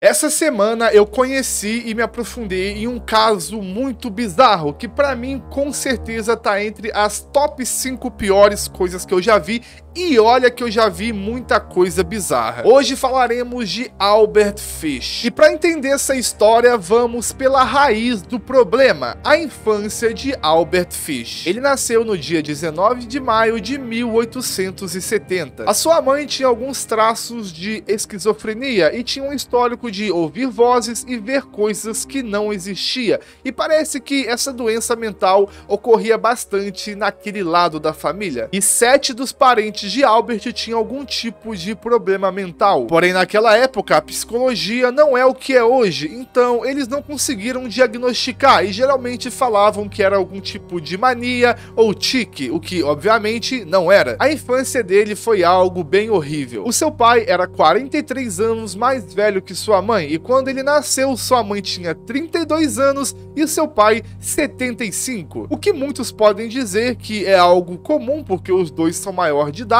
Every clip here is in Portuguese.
Essa semana eu conheci e me aprofundei em um caso muito bizarro, que pra mim com certeza tá entre as top 5 piores coisas que eu já vi, e olha que eu já vi muita coisa bizarra. Hoje falaremos de Albert Fish. E para entender essa história, vamos pela raiz do problema, a infância de Albert Fish. Ele nasceu no dia 19 de maio de 1870. A sua mãe tinha alguns traços de esquizofrenia e tinha um histórico de ouvir vozes e ver coisas que não existia. E parece que essa doença mental ocorria bastante naquele lado da família. E 7 dos parentes de Albert tinham algum tipo de problema mental. Porém, naquela época, a psicologia não é o que é hoje, então eles não conseguiram diagnosticar e geralmente falavam que era algum tipo de mania ou tique, o que obviamente não era. A infância dele foi algo bem horrível. O seu pai era 43 anos mais velho que sua mãe, e quando ele nasceu, sua mãe tinha 32 anos e seu pai 75. O que muitos podem dizer que é algo comum, porque os dois são maior de idade,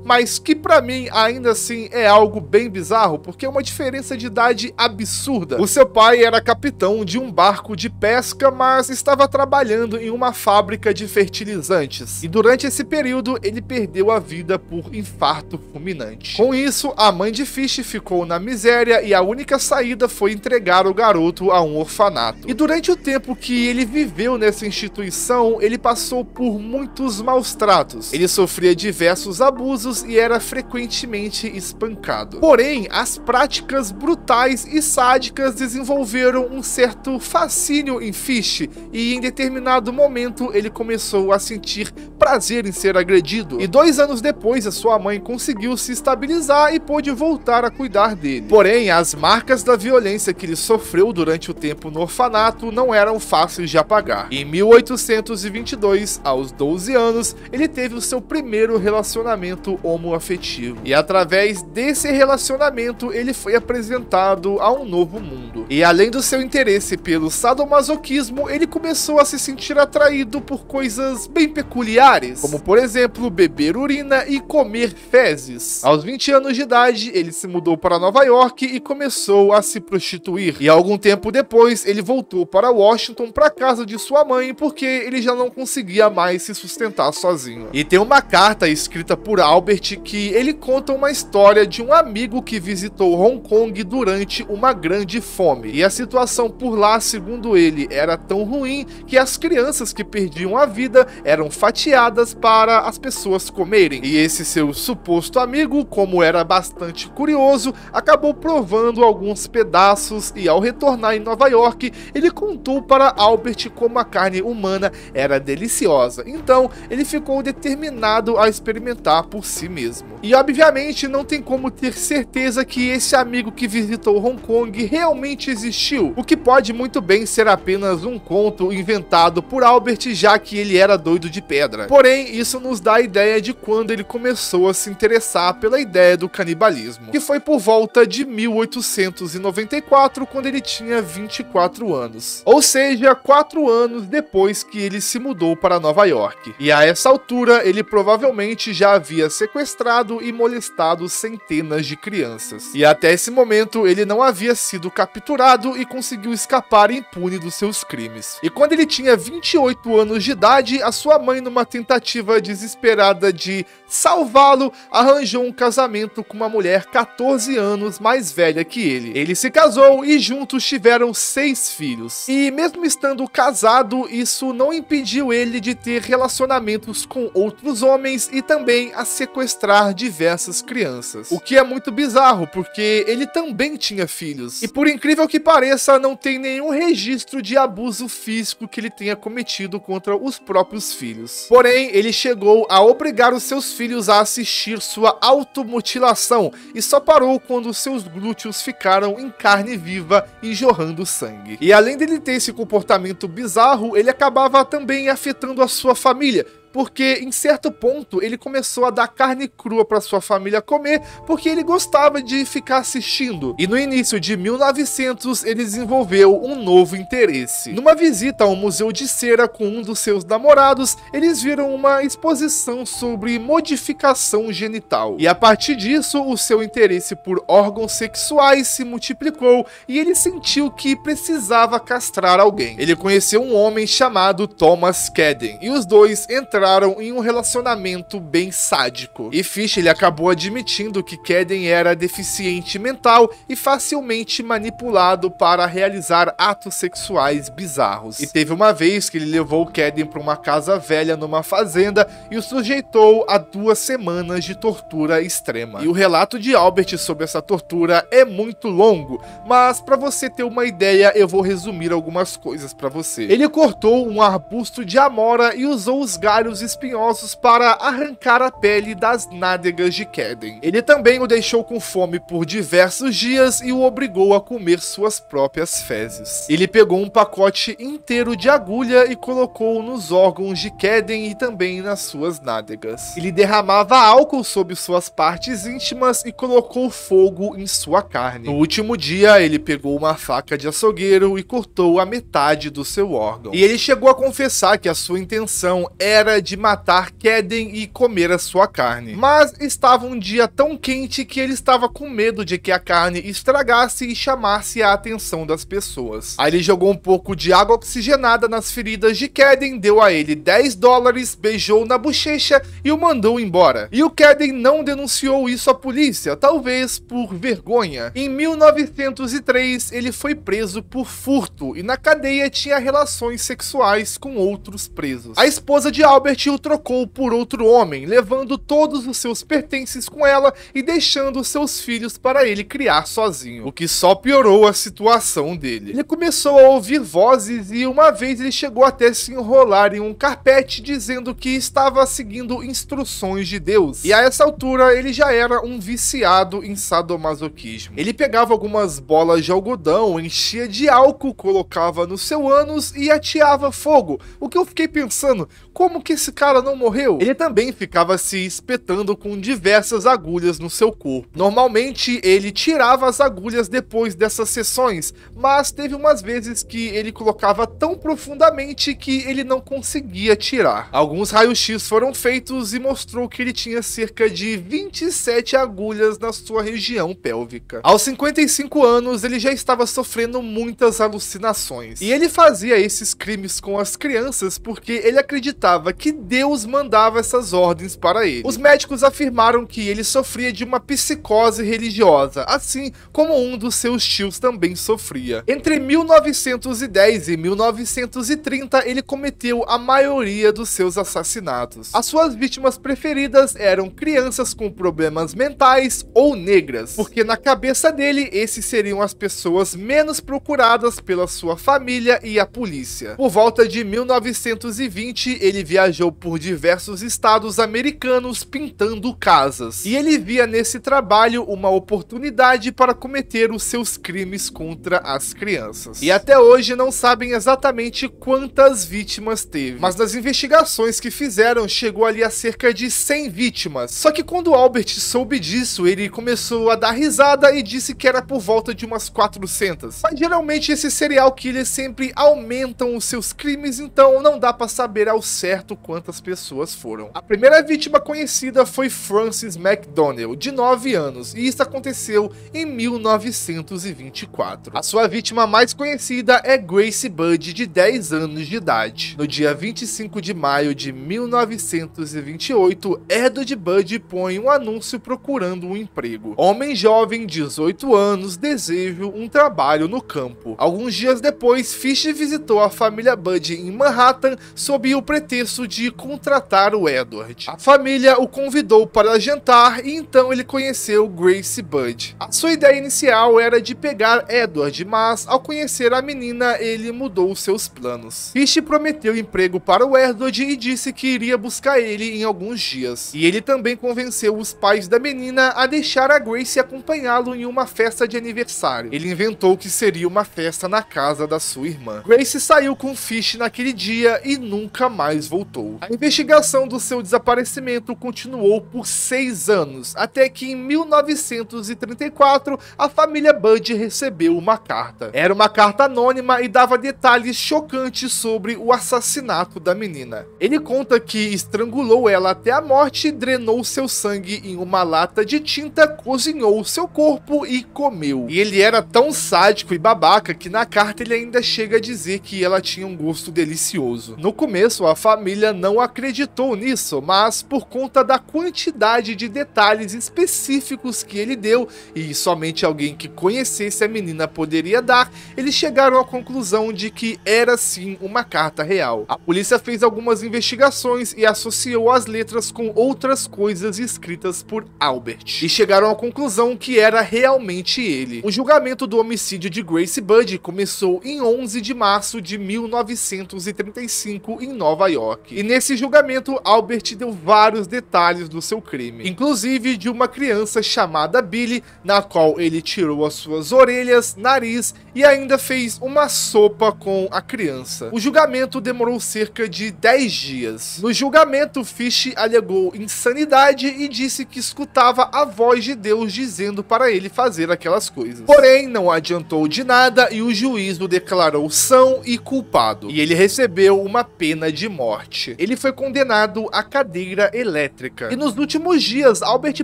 mas que pra mim ainda assim é algo bem bizarro, porque é uma diferença de idade absurda. O seu pai era capitão de um barco de pesca, mas estava trabalhando em uma fábrica de fertilizantes, e durante esse período ele perdeu a vida por infarto fulminante. Com isso, a mãe de Fish ficou na miséria e a única saída foi entregar o garoto a um orfanato. E durante o tempo que ele viveu nessa instituição, ele passou por muitos maus tratos. Ele sofria diversos abusos e era frequentemente espancado. Porém, as práticas brutais e sádicas desenvolveram um certo fascínio em Fish, e em determinado momento ele começou a sentir prazer em ser agredido. E 2 anos depois, a sua mãe conseguiu se estabilizar e pôde voltar a cuidar dele. Porém, as marcas da violência que ele sofreu durante o tempo no orfanato não eram fáceis de apagar. Em 1822, aos 12 anos, ele teve o seu primeiro relacionamento homoafetivo. E através desse relacionamento, ele foi apresentado a um novo mundo. E além do seu interesse pelo sadomasoquismo, ele começou a se sentir atraído por coisas bem peculiares, como por exemplo, beber urina e comer fezes. Aos 20 anos de idade, ele se mudou para Nova York e começou a se prostituir. E algum tempo depois, ele voltou para Washington, para casa de sua mãe, porque ele já não conseguia mais se sustentar sozinho. E tem uma carta escrita por Albert que ele conta uma história de um amigo que visitou Hong Kong durante uma grande fome. E a situação por lá, segundo ele, era tão ruim que as crianças que perdiam a vida eram fatiadas para as pessoas comerem. E esse seu suposto amigo, como era bastante curioso, acabou provando alguns pedaços e ao retornar em Nova York, ele contou para Albert como a carne humana era deliciosa. Então, ele ficou determinado a experimentar por si mesmo. E obviamente não tem como ter certeza que esse amigo que visitou Hong Kong realmente existiu, o que pode muito bem ser apenas um conto inventado por Albert, já que ele era doido de pedra. Porém, isso nos dá a ideia de quando ele começou a se interessar pela ideia do canibalismo, que foi por volta de 1894, quando ele tinha 24 anos. Ou seja, 4 anos depois que ele se mudou para Nova York. E a essa altura, ele provavelmente já havia sequestrado e molestado centenas de crianças. E até esse momento, ele não havia sido capturado e conseguiu escapar impune dos seus crimes. E quando ele tinha 28 anos de idade, a sua mãe, numa tentativa desesperada de salvá-lo, arranjou um casamento com uma mulher 14 anos mais velha que ele. Ele se casou e juntos tiveram 6 filhos. E mesmo estando casado, isso não impediu ele de ter relacionamentos com outros homens e também a sequestrar diversas crianças. O que é muito bizarro, porque ele também tinha filhos. E por incrível que pareça, não tem nenhum registro de abuso físico que ele tenha cometido contra os próprios filhos. Porém, ele chegou a obrigar os seus filhos a assistir sua automutilação e só parou quando seus glúteos ficaram em carne viva e jorrando sangue. E além dele ter esse comportamento bizarro, ele acabava também afetando a sua família, porque em certo ponto ele começou a dar carne crua para sua família comer, porque ele gostava de ficar assistindo. E no início de 1900 ele desenvolveu um novo interesse. Numa visita ao museu de cera com um dos seus namorados, eles viram uma exposição sobre modificação genital. E a partir disso, o seu interesse por órgãos sexuais se multiplicou e ele sentiu que precisava castrar alguém. Ele conheceu um homem chamado Thomas Cadden e os dois entraram em um relacionamento bem sádico. E Fish ele acabou admitindo que Cadden era deficiente mental e facilmente manipulado para realizar atos sexuais bizarros. E teve uma vez que ele levou Cadden para uma casa velha numa fazenda e o sujeitou a 2 semanas de tortura extrema. E o relato de Albert sobre essa tortura é muito longo, mas para você ter uma ideia, eu vou resumir algumas coisas para você. Ele cortou um arbusto de amora e usou os galhos espinhosos para arrancar a pele das nádegas de Cadden. Ele também o deixou com fome por diversos dias e o obrigou a comer suas próprias fezes. Ele pegou um pacote inteiro de agulha e colocou nos órgãos de Cadden e também nas suas nádegas. Ele derramava álcool sobre suas partes íntimas e colocou fogo em sua carne. No último dia, ele pegou uma faca de açougueiro e cortou a metade do seu órgão. E ele chegou a confessar que a sua intenção era de matar Cadden e comer a sua carne. Mas estava um dia tão quente que ele estava com medo de que a carne estragasse e chamasse a atenção das pessoas. Aí ele jogou um pouco de água oxigenada nas feridas de Cadden, deu a ele $10, beijou na bochecha e o mandou embora. E o Cadden não denunciou isso à polícia, talvez por vergonha. Em 1903, ele foi preso por furto e na cadeia tinha relações sexuais com outros presos. A esposa de Albert o trocou por outro homem, levando todos os seus pertences com ela e deixando seus filhos para ele criar sozinho, o que só piorou a situação dele. Ele começou a ouvir vozes e uma vez ele chegou até se enrolar em um carpete dizendo que estava seguindo instruções de Deus. E a essa altura ele já era um viciado em sadomasoquismo. Ele pegava algumas bolas de algodão, enchia de álcool, colocava no seu ânus e ateava fogo. O que eu fiquei pensando, como que esse cara não morreu? Ele também ficava se espetando com diversas agulhas no seu corpo. Normalmente ele tirava as agulhas depois dessas sessões, mas teve umas vezes que ele colocava tão profundamente que ele não conseguia tirar. Alguns raios-x foram feitos e mostrou que ele tinha cerca de 27 agulhas na sua região pélvica. Aos 55 anos, ele já estava sofrendo muitas alucinações. E ele fazia esses crimes com as crianças porque ele acreditava que Deus mandava essas ordens para ele. Os médicos afirmaram que ele sofria de uma psicose religiosa, assim como um dos seus tios também sofria. Entre 1910 e 1930, ele cometeu a maioria dos seus assassinatos. As suas vítimas preferidas eram crianças com problemas mentais ou negras, porque na cabeça dele, esses seriam as pessoas menos procuradas pela sua família e a polícia. Por volta de 1920, ele viajou por diversos estados americanos pintando casas. E ele via nesse trabalho uma oportunidade para cometer os seus crimes contra as crianças. E até hoje não sabem exatamente quantas vítimas teve, mas nas investigações que fizeram, chegou ali a cerca de 100 vítimas. Só que quando Albert soube disso, ele começou a dar risada e disse que era por volta de umas 400. Mas geralmente esses serial killers sempre aumentam os seus crimes, então não dá para saber ao certo quantas pessoas foram. A primeira vítima conhecida foi Frances McDonnell, de 9 anos, e isso aconteceu em 1924. A sua vítima mais conhecida é Grace Budd, de 10 anos de idade. No dia 25 de maio de 1928, Edward Budd põe um anúncio procurando um emprego. Homem jovem, 18 anos, desejo um trabalho no campo. Alguns dias depois, Fish visitou a família Budd em Manhattan sob o pretexto de contratar o Edward. A família o convidou para jantar e então ele conheceu Grace Budd. A sua ideia inicial era de pegar Edward, mas ao conhecer a menina, ele mudou seus planos. Fish prometeu emprego para o Edward e disse que iria buscar ele em alguns dias. E ele também convenceu os pais da menina a deixar a Grace acompanhá-lo em uma festa de aniversário. Ele inventou que seria uma festa na casa da sua irmã. Grace saiu com Fish naquele dia e nunca mais voltou. morreu. A investigação do seu desaparecimento continuou por 6 anos, até que em 1934 a família Bud recebeu uma carta. Era uma carta anônima e dava detalhes chocantes sobre o assassinato da menina. Ele conta que estrangulou ela até a morte, drenou seu sangue em uma lata de tinta, cozinhou seu corpo e comeu. E ele era tão sádico e babaca que na carta ele ainda chega a dizer que ela tinha um gosto delicioso. No começo a família não acreditou nisso, mas por conta da quantidade de detalhes específicos que ele deu, e somente alguém que conhecesse a menina poderia dar, eles chegaram à conclusão de que era sim uma carta real. A polícia fez algumas investigações e associou as letras com outras coisas escritas por Albert, e chegaram à conclusão que era realmente ele. O julgamento do homicídio de Grace Budd começou em 11 de março de 1935 em Nova York, e nesse julgamento Albert deu vários detalhes do seu crime, inclusive de uma criança chamada Billy, na qual ele tirou as suas orelhas, nariz e ainda fez uma sopa com a criança. O julgamento demorou cerca de 10 dias. No julgamento, Fish alegou insanidade e disse que escutava a voz de Deus dizendo para ele fazer aquelas coisas. Porém, não adiantou de nada e o juiz o declarou são e culpado, e ele recebeu uma pena de morte. Ele foi condenado à cadeira elétrica. E nos últimos dias, Albert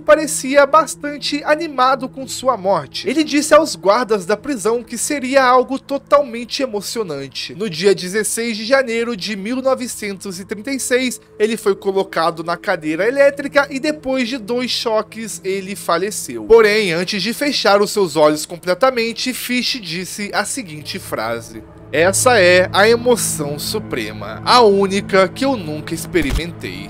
parecia bastante animado com sua morte. Ele disse aos guardas da prisão que seria algo totalmente emocionante. No dia 16 de janeiro de 1936, ele foi colocado na cadeira elétrica e depois de 2 choques, ele faleceu. Porém, antes de fechar os seus olhos completamente, Fish disse a seguinte frase: "Essa é a emoção suprema, a única que eu nunca experimentei."